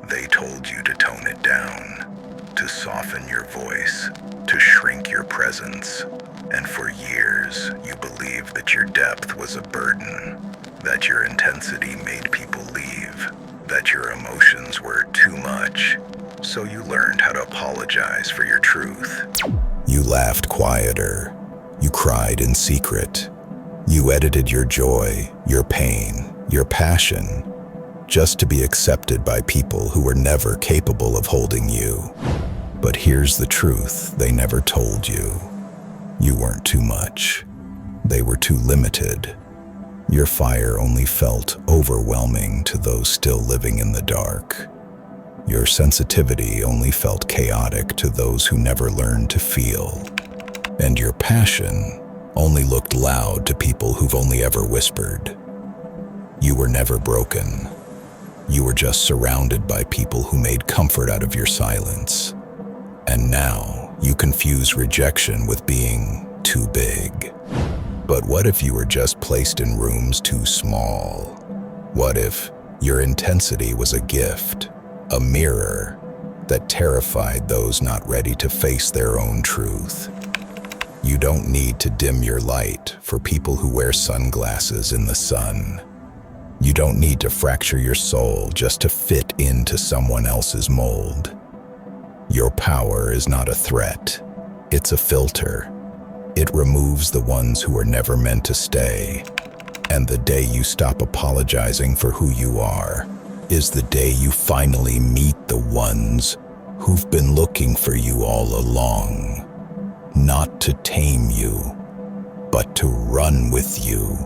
They told you to tone it down, to soften your voice, to shrink your presence. And for years, you believed that your depth was a burden, that your intensity made people leave, that your emotions were too much. So you learned how to apologize for your truth. You laughed quieter. You cried in secret. You edited your joy, your pain, your passion, just to be accepted by people who were never capable of holding you. But here's the truth they never told you. You weren't too much. They were too limited. Your fire only felt overwhelming to those still living in the dark. Your sensitivity only felt chaotic to those who never learned to feel. And your passion only looked loud to people who've only ever whispered. You were never broken. You were just surrounded by people who made comfort out of your silence. And now you confuse rejection with being too big. But what if you were just placed in rooms too small? What if your intensity was a gift, a mirror that terrified those not ready to face their own truth? You don't need to dim your light for people who wear sunglasses in the sun. You don't need to fracture your soul just to fit into someone else's mold. Your power is not a threat. It's a filter. It removes the ones who are never meant to stay. And the day you stop apologizing for who you are is the day you finally meet the ones who've been looking for you all along. Not to tame you, but to run with you,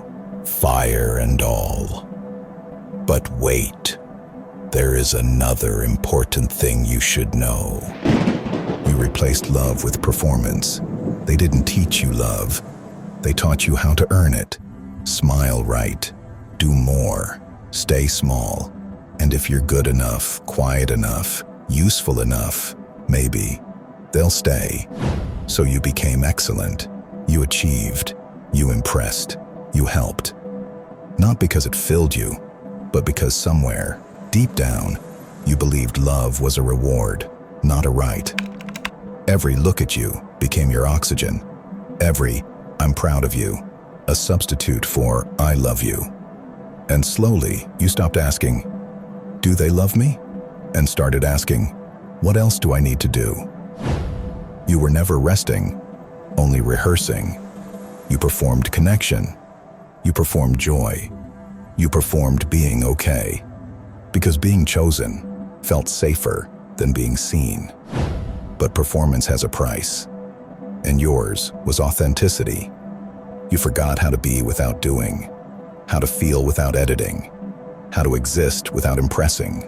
fire and all. But wait, there is another important thing you should know. You replaced love with performance. They didn't teach you love. They taught you how to earn it. Smile right, do more, stay small. And if you're good enough, quiet enough, useful enough, maybe, they'll stay. So you became excellent. You achieved. You impressed. You helped. Not because it filled you, but because somewhere, deep down, you believed love was a reward, not a right. Every look at you became your oxygen. Every, I'm proud of you, a substitute for, I love you. And slowly, you stopped asking, do they love me? And started asking, what else do I need to do? You were never resting, only rehearsing. You performed connection. You performed joy. You performed being okay. Because being chosen felt safer than being seen. But performance has a price. And yours was authenticity. You forgot how to be without doing, how to feel without editing, how to exist without impressing.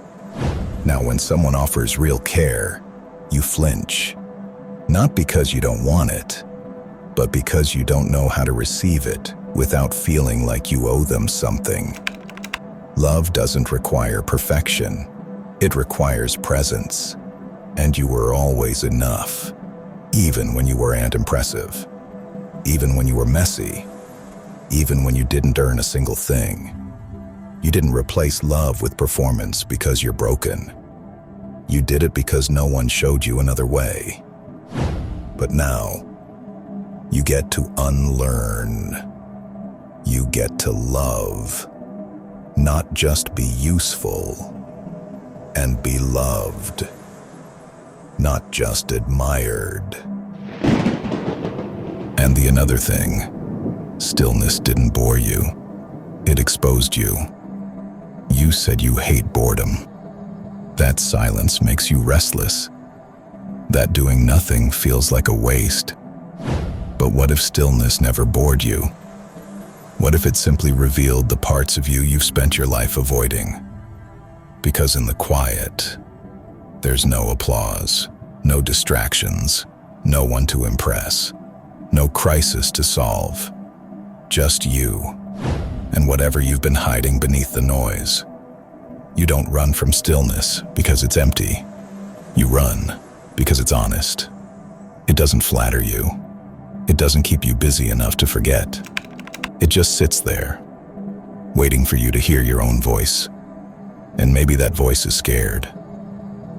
Now when someone offers real care, you flinch. Not because you don't want it, but because you don't know how to receive it without feeling like you owe them something. Love doesn't require perfection. It requires presence. And you were always enough, even when you weren't impressive, even when you were messy, even when you didn't earn a single thing. You didn't replace love with performance because you're broken. You did it because no one showed you another way. But now, you get to unlearn. You get to love, not just be useful, and be loved, not just admired. And the another thing, stillness didn't bore you. It exposed you. You said you hate boredom. That silence makes you restless. That doing nothing feels like a waste. But what if stillness never bored you? What if it simply revealed the parts of you you've spent your life avoiding? Because in the quiet, there's no applause, no distractions, no one to impress, no crisis to solve. Just you, and whatever you've been hiding beneath the noise. You don't run from stillness because it's empty. You run because it's honest. It doesn't flatter you. It doesn't keep you busy enough to forget. It just sits there, waiting for you to hear your own voice. And maybe that voice is scared.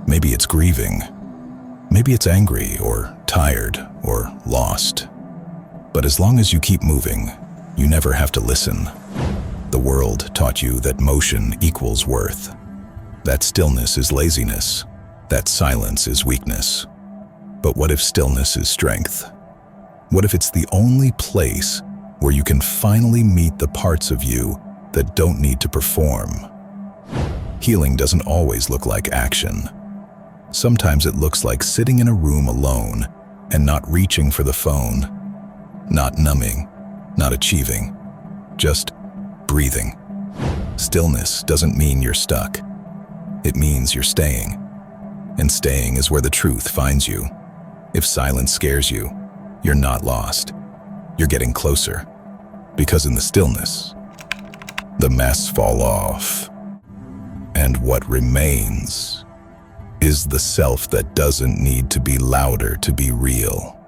Maybe it's grieving. Maybe it's angry or tired or lost. But as long as you keep moving, you never have to listen. The world taught you that motion equals worth. That stillness is laziness. That silence is weakness. But what if stillness is strength? What if it's the only place where you can finally meet the parts of you that don't need to perform? Healing doesn't always look like action. Sometimes it looks like sitting in a room alone and not reaching for the phone, not numbing, not achieving, just breathing. Stillness doesn't mean you're stuck. It means you're staying. And staying is where the truth finds you. If silence scares you, you're not lost. You're getting closer. Because in the stillness, the masks fall off. And what remains is the self that doesn't need to be louder to be real.